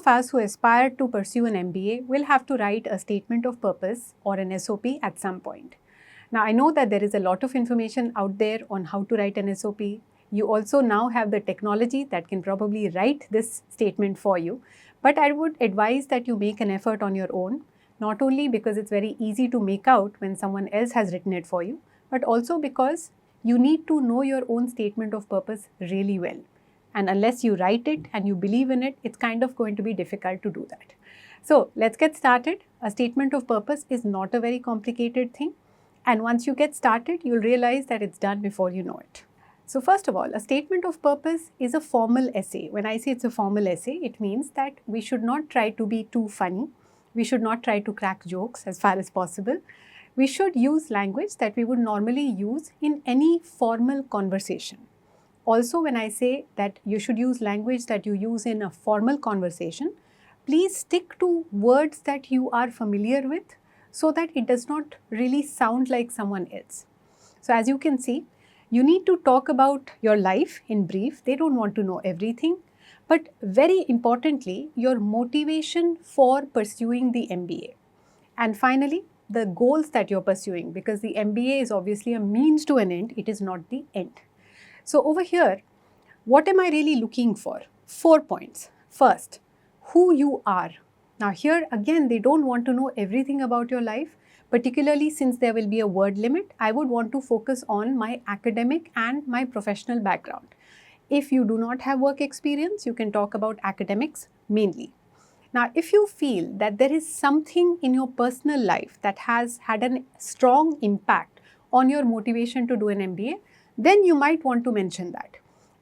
of us who aspire to pursue an MBA will have to write a statement of purpose or an SOP at some point. Now, I know that there is a lot of information out there on how to write an SOP. You also now have the technology that can probably write this statement for you. But I would advise that you make an effort on your own, not only because it's very easy to make out when someone else has written it for you, but also because you need to know your own statement of purpose really well. And unless you write it and you believe in it, it's kind of going to be difficult to do that. So let's get started. A statement of purpose is not a very complicated thing. And once you get started, you'll realize that it's done before you know it. So first of all, a statement of purpose is a formal essay. When I say it's a formal essay, it means that we should not try to be too funny. We should not try to crack jokes as far as possible. We should use language that we would normally use in any formal conversation. Also, when I say that you should use language that you use in a formal conversation, please stick to words that you are familiar with so that it does not really sound like someone else. So as you can see, you need to talk about your life in brief. They don't want to know everything. But very importantly, your motivation for pursuing the MBA. And finally, the goals that you're pursuing, because the MBA is obviously a means to an end. It is not the end. So over here, what am I really looking for? 4 points. First, who you are. Now here again, they don't want to know everything about your life, particularly since there will be a word limit. I would want to focus on my academic and my professional background. If you do not have work experience, you can talk about academics mainly. Now, if you feel that there is something in your personal life that has had a strong impact on your motivation to do an MBA, then you might want to mention that.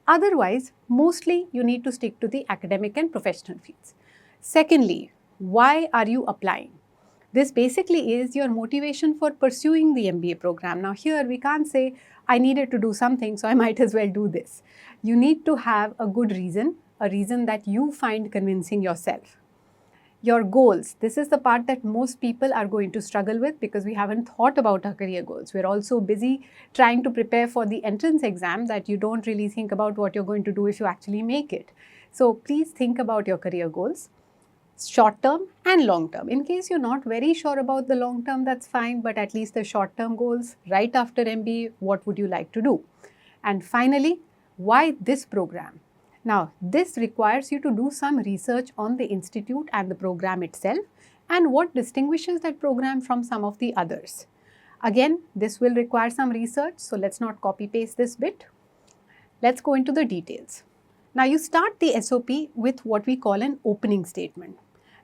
Otherwise, mostly you need to stick to the academic and professional fields. Secondly, why are you applying? This basically is your motivation for pursuing the MBA program. Now here we can't say, I needed to do something, so I might as well do this. You need to have a good reason, a reason that you find convincing yourself. Your goals. This is the part that most people are going to struggle with because we haven't thought about our career goals. We're also busy trying to prepare for the entrance exam that you don't really think about what you're going to do if you actually make it. So please think about your career goals. Short term and long term. In case you're not very sure about the long term, that's fine, but at least the short term goals, right after MBA, what would you like to do? And finally, why this program? Now, this requires you to do some research on the institute and the program itself and what distinguishes that program from some of the others. Again, this will require some research, so let's not copy paste this bit. Let's go into the details. Now, you start the SOP with what we call an opening statement.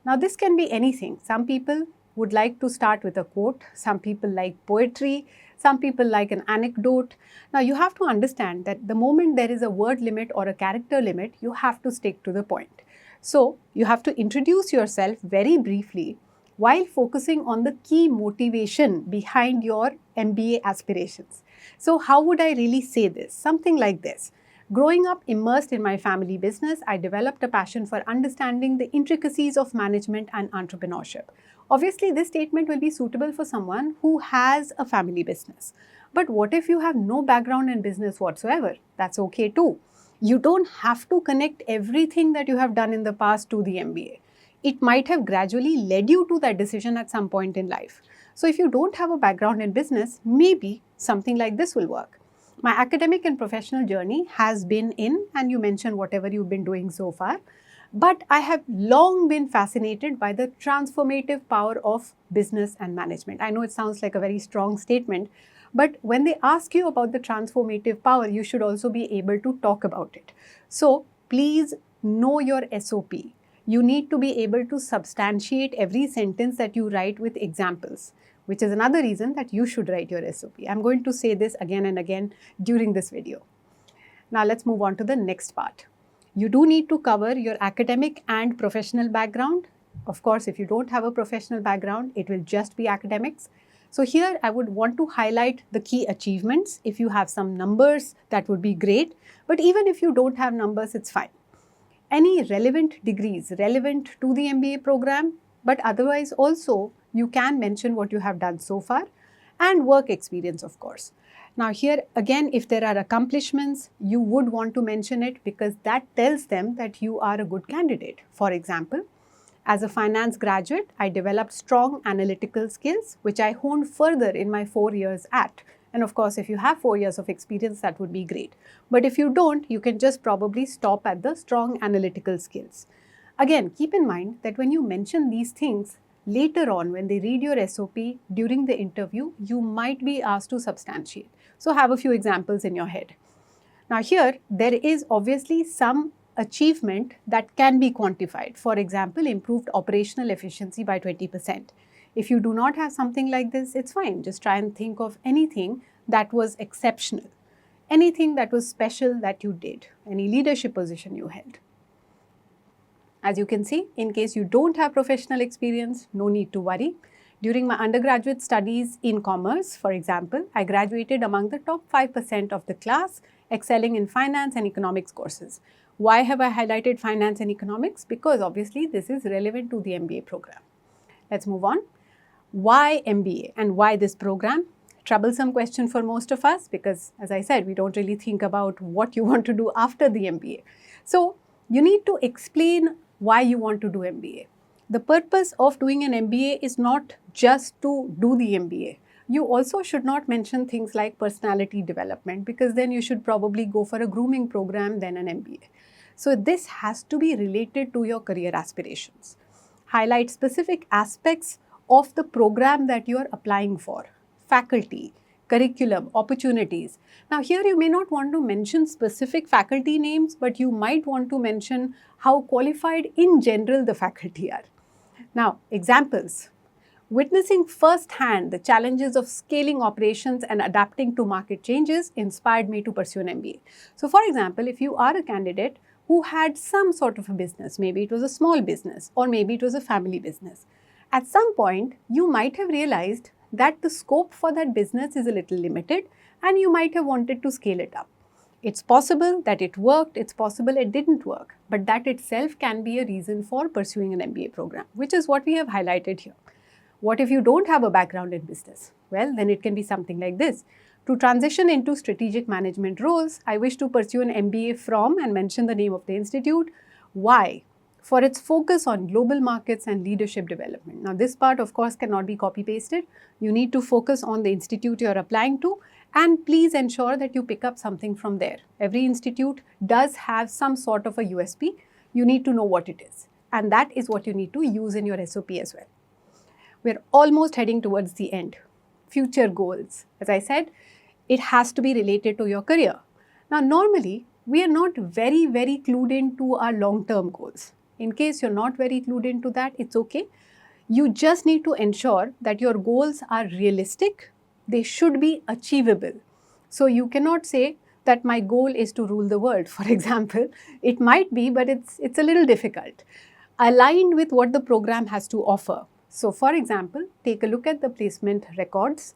Now, this can be anything. Some people would like to start with a quote. Some people like poetry. Some people like an anecdote. Now, you have to understand that the moment there is a word limit or a character limit, you have to stick to the point. So, you have to introduce yourself very briefly while focusing on the key motivation behind your MBA aspirations. So, how would I really say this? Something like this. Growing up immersed in my family business, I developed a passion for understanding the intricacies of management and entrepreneurship. Obviously, this statement will be suitable for someone who has a family business. But what if you have no background in business whatsoever? That's okay too. You don't have to connect everything that you have done in the past to the MBA. It might have gradually led you to that decision at some point in life. So if you don't have a background in business, maybe something like this will work. My academic and professional journey has been in, and you mentioned whatever you've been doing so far, but I have long been fascinated by the transformative power of business and management. I know it sounds like a very strong statement, but when they ask you about the transformative power, you should also be able to talk about it. So please know your SOP. You need to be able to substantiate every sentence that you write with examples, which is another reason that you should write your SOP. I'm going to say this again and again during this video. Now let's move on to the next part. You do need to cover your academic and professional background. Of course, if you don't have a professional background, it will just be academics. So here I would want to highlight the key achievements. If you have some numbers, that would be great. But even if you don't have numbers, it's fine. Any relevant degrees relevant to the MBA program, but otherwise also you can mention what you have done so far and work experience, of course. Now here again, if there are accomplishments, you would want to mention it because that tells them that you are a good candidate. For example, as a finance graduate, I developed strong analytical skills, which I honed further in my 4 years at. And of course, if you have 4 years of experience, that would be great. But if you don't, you can just probably stop at the strong analytical skills. Again, keep in mind that when you mention these things, later on when they read your SOP during the interview, you might be asked to substantiate. So have a few examples in your head. Now here, there is obviously some achievement that can be quantified. For example, improved operational efficiency by 20%. If you do not have something like this, it's fine. Just try and think of anything that was exceptional, anything that was special that you did, any leadership position you held. As you can see, in case you don't have professional experience, no need to worry. During my undergraduate studies in commerce, for example, I graduated among the top 5% of the class, excelling in finance and economics courses. Why have I highlighted finance and economics? Because obviously this is relevant to the MBA program. Let's move on. Why MBA and why this program? Troublesome question for most of us because, as I said, we don't really think about what you want to do after the MBA. So you need to explain why you want to do MBA. The purpose of doing an MBA is not just to do the MBA. You also should not mention things like personality development because then you should probably go for a grooming program than an MBA. So this has to be related to your career aspirations. Highlight specific aspects of the program that you are applying for, faculty, curriculum, opportunities. Now here you may not want to mention specific faculty names, but you might want to mention how qualified in general the faculty are. Now, examples. Witnessing firsthand the challenges of scaling operations and adapting to market changes inspired me to pursue an MBA. So for example, if you are a candidate who had some sort of a business, maybe it was a small business or maybe it was a family business, at some point you might have realized that the scope for that business is a little limited and you might have wanted to scale it up. It's possible that it worked, it's possible it didn't work, but that itself can be a reason for pursuing an MBA program, which is what we have highlighted here. What if you don't have a background in business? Well, then it can be something like this. To transition into strategic management roles, I wish to pursue an MBA from and mention the name of the institute. Why? For its focus on global markets and leadership development. Now, this part, of course, cannot be copy-pasted. You need to focus on the institute you're applying to, and please ensure that you pick up something from there. Every institute does have some sort of a USP. You need to know what it is, and that is what you need to use in your SOP as well. We're almost heading towards the end. Future goals. As I said, it has to be related to your career. Now, normally, we are not very clued into our long-term goals. In case you're not very clued into that, it's okay. You just need to ensure that your goals are realistic. They should be achievable. So you cannot say that my goal is to rule the world, for example. It might be, but it's a little difficult. Aligned with what the program has to offer. So for example, take a look at the placement records.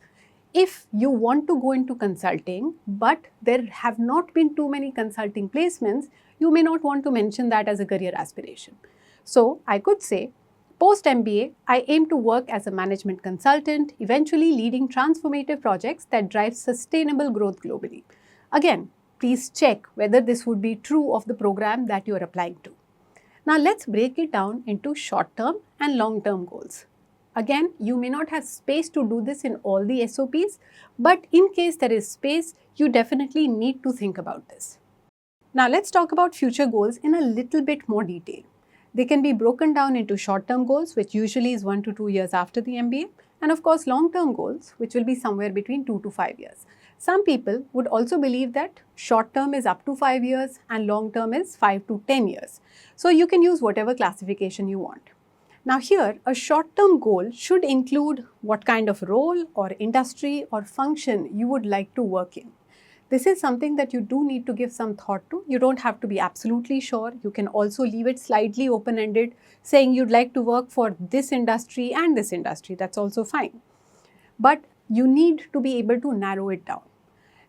If you want to go into consulting, but there have not been too many consulting placements, you may not want to mention that as a career aspiration. So I could say, post MBA, I aim to work as a management consultant, eventually leading transformative projects that drive sustainable growth globally. Again, please check whether this would be true of the program that you are applying to. Now let's break it down into short-term and long-term goals. Again, you may not have space to do this in all the SOPs, but in case there is space, you definitely need to think about this. Now let's talk about future goals in a little bit more detail. They can be broken down into short-term goals, which usually is 1 to 2 years after the MBA, and of course long-term goals, which will be somewhere between 2 to 5 years. Some people would also believe that short-term is up to 5 years and long-term is 5 to 10 years. So you can use whatever classification you want. Now here, a short-term goal should include what kind of role or industry or function you would like to work in. This is something that you do need to give some thought to. You don't have to be absolutely sure. You can also leave it slightly open-ended, saying you'd like to work for this industry and this industry. That's also fine. But you need to be able to narrow it down.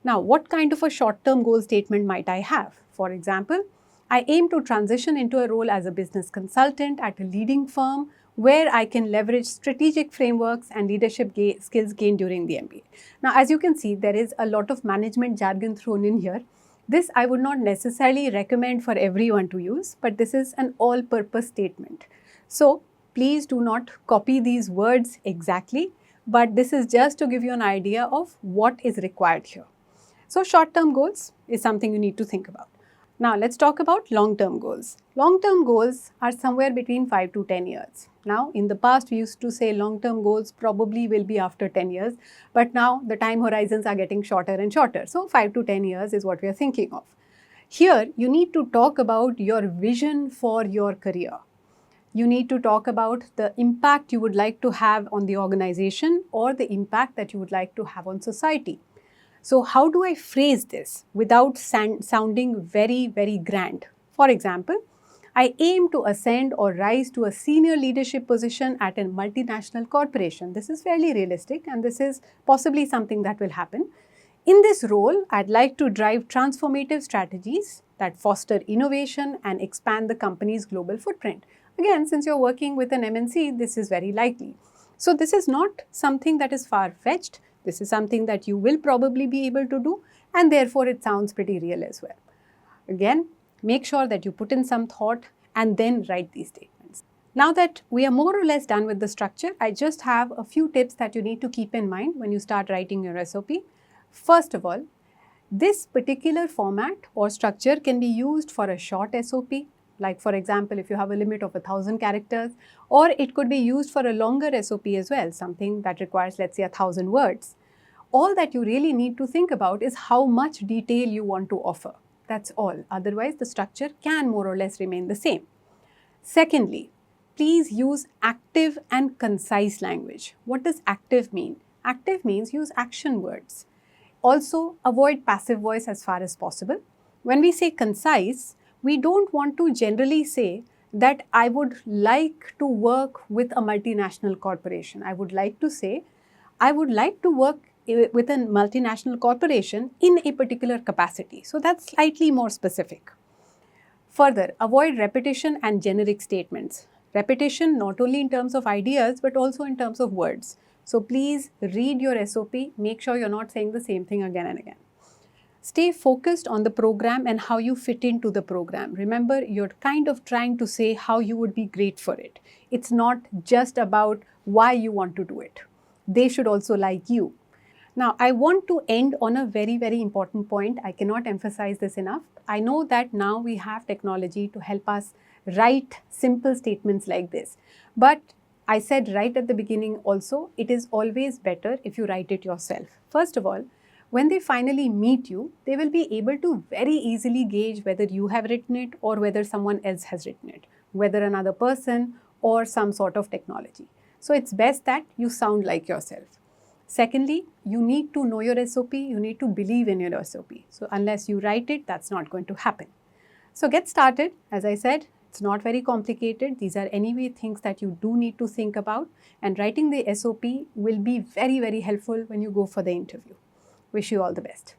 Now, what kind of a short-term goal statement might I have? For example, I aim to transition into a role as a business consultant at a leading firm where I can leverage strategic frameworks and leadership skills gained during the MBA. Now, as you can see, there is a lot of management jargon thrown in here. This I would not necessarily recommend for everyone to use, but this is an all-purpose statement. So, please do not copy these words exactly, but this is just to give you an idea of what is required here. So, short-term goals is something you need to think about. Now, let's talk about long-term goals. Long-term goals are somewhere between 5 to 10 years. Now, in the past, we used to say long-term goals probably will be after 10 years, but now the time horizons are getting shorter and shorter. So, 5 to 10 years is what we are thinking of. Here, you need to talk about your vision for your career. You need to talk about the impact you would like to have on the organization or the impact that you would like to have on society. So how do I phrase this without sounding very, very grand? For example, I aim to ascend or rise to a senior leadership position at a multinational corporation. This is fairly realistic and this is possibly something that will happen. In this role, I'd like to drive transformative strategies that foster innovation and expand the company's global footprint. Again, since you're working with an MNC, this is very likely. So this is not something that is far-fetched. This is something that you will probably be able to do, and therefore it sounds pretty real as well. Again, make sure that you put in some thought and then write these statements. Now that we are more or less done with the structure, I just have a few tips that you need to keep in mind when you start writing your SOP. First of all, this particular format or structure can be used for a short SOP, like for example, if you have a limit of 1,000 characters, or it could be used for a longer SOP as well, something that requires, let's say, 1,000 words. All that you really need to think about is how much detail you want to offer. That's all. Otherwise, the structure can more or less remain the same. Secondly, please use active and concise language. What does active mean? Active means use action words. Also, avoid passive voice as far as possible. When we say concise, we don't want to generally say that I would like to work with a multinational corporation. I would like to say, I would like to work with a multinational corporation in a particular capacity. So that's slightly more specific. Further, avoid repetition and generic statements. Repetition not only in terms of ideas, but also in terms of words. So please read your SOP, make sure you're not saying the same thing again and again. Stay focused on the program and how you fit into the program. Remember, you're kind of trying to say how you would be great for it. It's not just about why you want to do it. They should also like you. Now, I want to end on a very, very important point. I cannot emphasize this enough. I know that now we have technology to help us write simple statements like this. But I said right at the beginning also, it is always better if you write it yourself. First of all, when they finally meet you, they will be able to very easily gauge whether you have written it or whether someone else has written it, whether another person or some sort of technology. So it's best that you sound like yourself. Secondly, you need to know your SOP, you need to believe in your SOP. So unless you write it, that's not going to happen. So get started. As I said, it's not very complicated. These are anyway things that you do need to think about, and writing the SOP will be very, very helpful when you go for the interview. Wish you all the best.